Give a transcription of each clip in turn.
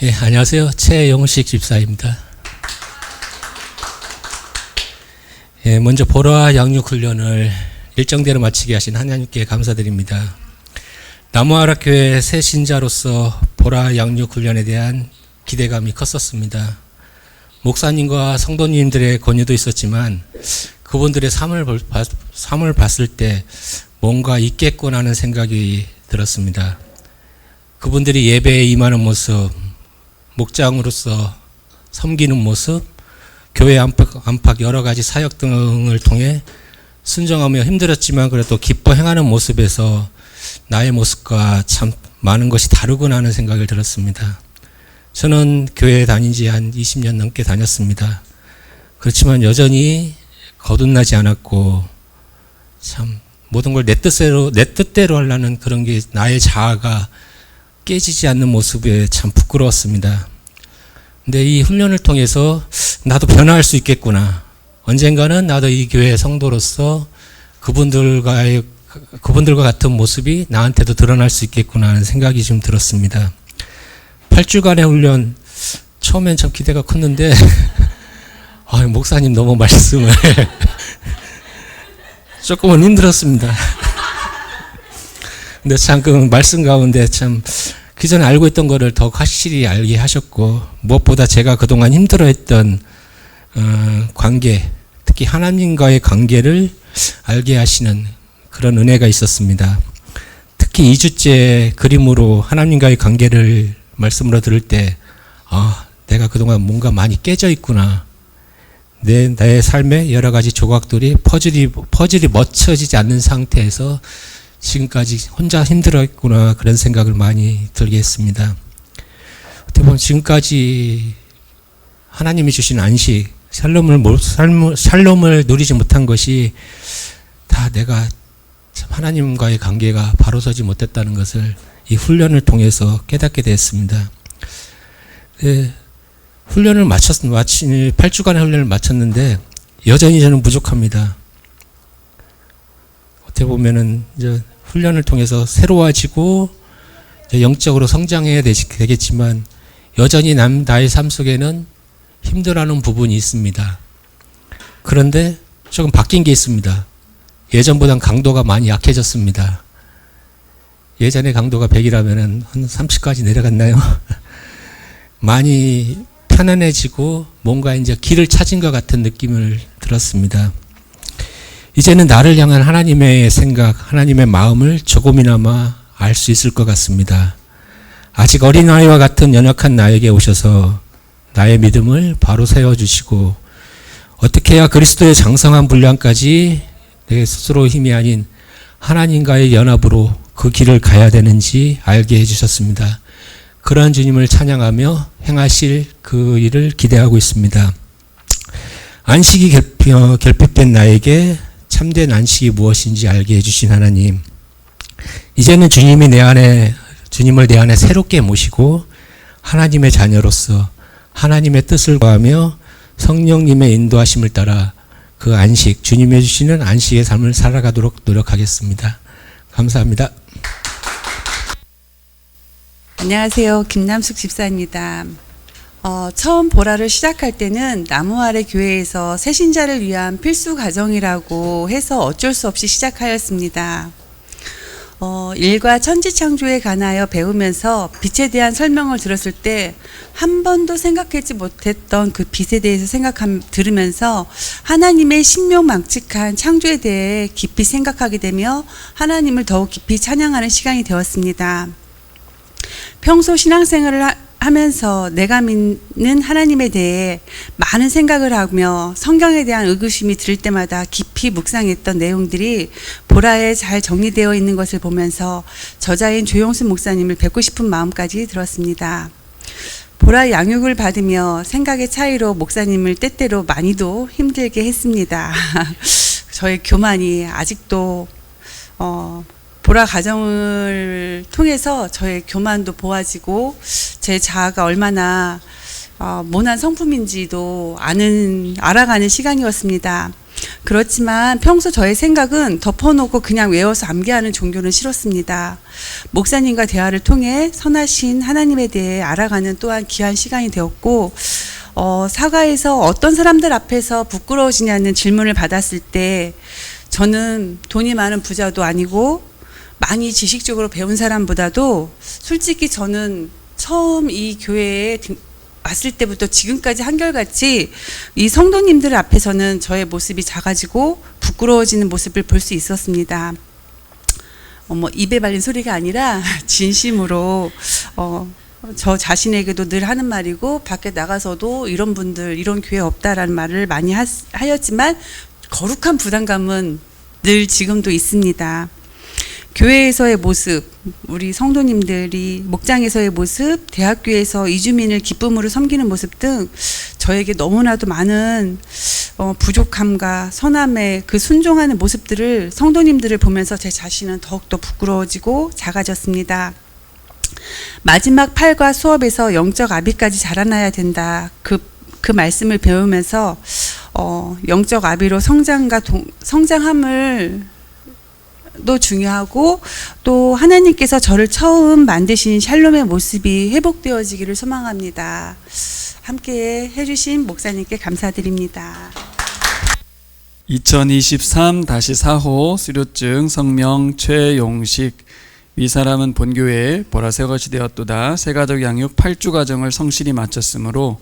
예, 안녕하세요. 최영식 집사입니다. 예, 먼저 보라 양육 훈련을 일정대로 마치게 하신 하나님께 감사드립니다. 나무아락교회 새 신자로서 보라 양육 훈련에 대한 기대감이 컸었습니다. 목사님과 성도님들의 권유도 있었지만 그분들의 삶을 봤을 때 뭔가 있겠구나 하는 생각이 들었습니다. 그분들이 예배에 임하는 모습, 목장으로서 섬기는 모습, 교회 안팎 여러 가지 사역 등을 통해 순종하며 힘들었지만 그래도 기뻐 행하는 모습에서 나의 모습과 참 많은 것이 다르구나 하는 생각을 들었습니다. 저는 교회에 다닌 지 한 20년 넘게 다녔습니다. 그렇지만 여전히 거듭나지 않았고 참 모든 걸 내 뜻대로 하려는 그런 게 나의 자아가 깨지지 않는 모습에 참 부끄러웠습니다. 근데 이 훈련을 통해서 나도 변화할 수 있겠구나. 언젠가는 나도 이 교회의 성도로서 그분들과 같은 모습이 나한테도 드러날 수 있겠구나 하는 생각이 좀 들었습니다. 8주간의 훈련, 처음엔 참 기대가 컸는데, 목사님 너무 말씀을 조금은 힘들었습니다. 근데 참 그 말씀 가운데 참 그전에 알고 있던 거를 더 확실히 알게 하셨고, 무엇보다 제가 그동안 힘들어했던 관계, 특히 하나님과의 관계를 알게 하시는 그런 은혜가 있었습니다. 특히 2주째 그림으로 하나님과의 관계를 말씀으로 들을 때 내가 그동안 뭔가 많이 깨져 있구나. 내 삶의 여러 가지 조각들이 퍼즐이 맞춰지지 않는 상태에서 지금까지 혼자 힘들었구나 그런 생각을 많이 들게 했습니다. 어떻게 보면 지금까지 하나님이 주신 안식, 샬롬을 누리지 못한 것이 다 내가 하나님과의 관계가 바로 서지 못했다는 것을 이 훈련을 통해서 깨닫게 됐습니다. 훈련을 8주간의 훈련을 마쳤는데 여전히 저는 부족합니다. 어떻게 보면은 이제 훈련을 통해서 새로워지고 영적으로 성장해야 되겠지만 여전히 나의 삶 속에는 힘들어하는 부분이 있습니다. 그런데 조금 바뀐 게 있습니다. 예전보단 강도가 많이 약해졌습니다. 예전에 강도가 100이라면 한 30까지 내려갔나요? 많이 편안해지고 뭔가 이제 길을 찾은 것 같은 느낌을 들었습니다. 이제는 나를 향한 하나님의 생각, 하나님의 마음을 조금이나마 알 수 있을 것 같습니다. 아직 어린아이와 같은 연약한 나에게 오셔서 나의 믿음을 바로 세워주시고 어떻게 해야 그리스도의 장성한 분량까지 내 스스로 힘이 아닌 하나님과의 연합으로 그 길을 가야 되는지 알게 해주셨습니다. 그러한 주님을 찬양하며 행하실 그 일을 기대하고 있습니다. 안식이 결핍된 나에게 참된 안식이 무엇인지 알게 해주신 하나님, 이제는 주님을 내 안에 새롭게 모시고 하나님의 자녀로서 하나님의 뜻을 구하며 성령님의 인도하심을 따라 그 안식, 주님이 해주시는 안식의 삶을 살아가도록 노력하겠습니다. 감사합니다. 안녕하세요. 김남숙 집사입니다. 처음 보라를 시작할 때는 나무 아래 교회에서 새신자를 위한 필수 과정이라고 해서 어쩔 수 없이 시작하였습니다. 일과 천지창조에 관하여 배우면서 빛에 대한 설명을 들었을 때 한 번도 생각하지 못했던 그 빛에 대해서 들으면서 하나님의 신묘망측한 창조에 대해 깊이 생각하게 되며 하나님을 더욱 깊이 찬양하는 시간이 되었습니다. 평소 신앙생활을 하면서 내가 믿는 하나님에 대해 많은 생각을 하며 성경에 대한 의구심이 들 때마다 깊이 묵상했던 내용들이 보라에 잘 정리되어 있는 것을 보면서 저자인 조용순 목사님을 뵙고 싶은 마음까지 들었습니다. 보라 양육을 받으며 생각의 차이로 목사님을 때때로 많이도 힘들게 했습니다. 저의 교만이 아직도 보라 가정을 통해서 저의 교만도 보아지고 제 자아가 얼마나 모난 성품인지도 알아가는 시간이었습니다. 그렇지만 평소 저의 생각은 덮어놓고 그냥 외워서 암기하는 종교는 싫었습니다. 목사님과 대화를 통해 선하신 하나님에 대해 알아가는 또한 귀한 시간이 되었고, 사가에서 어떤 사람들 앞에서 부끄러워지냐는 질문을 받았을 때 저는 돈이 많은 부자도 아니고 많이 지식적으로 배운 사람보다도 솔직히 저는 처음 이 교회에 왔을 때부터 지금까지 한결같이 이 성도님들 앞에서는 저의 모습이 작아지고 부끄러워지는 모습을 볼 수 있었습니다. 입에 발린 소리가 아니라 진심으로 저 자신에게도 늘 하는 말이고 밖에 나가서도 이런 분들 이런 교회 없다라는 말을 많이 하였지만 거룩한 부담감은 늘 지금도 있습니다. 교회에서의 모습, 우리 성도님들이 목장에서의 모습, 대학교에서 이주민을 기쁨으로 섬기는 모습 등 저에게 너무나도 많은 부족함과 선함의 그 순종하는 모습들을 성도님들을 보면서 제 자신은 더욱더 부끄러워지고 작아졌습니다. 마지막 팔과 수업에서 영적 아비까지 자라나야 된다. 그 말씀을 배우면서 영적 아비로 성장함을 도 중요하고 또 하나님께서 저를 처음 만드신 샬롬의 모습이 회복되어지기를 소망합니다. 함께 해주신 목사님께 감사드립니다. 2023-4호 수료증 성명 최용식. 이 사람은 본교회에 보라새 것이 되었도다. 새가족 양육 8주 과정을 성실히 마쳤으므로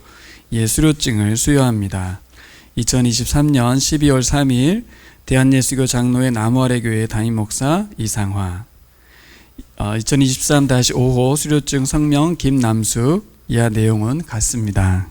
수료증을 수여합니다. 2023년 12월 3일 대한예수교 장로회 나무아래교회 담임목사 이상화. 2023-5호 수료증 성명 김남숙. 이하 내용은 같습니다.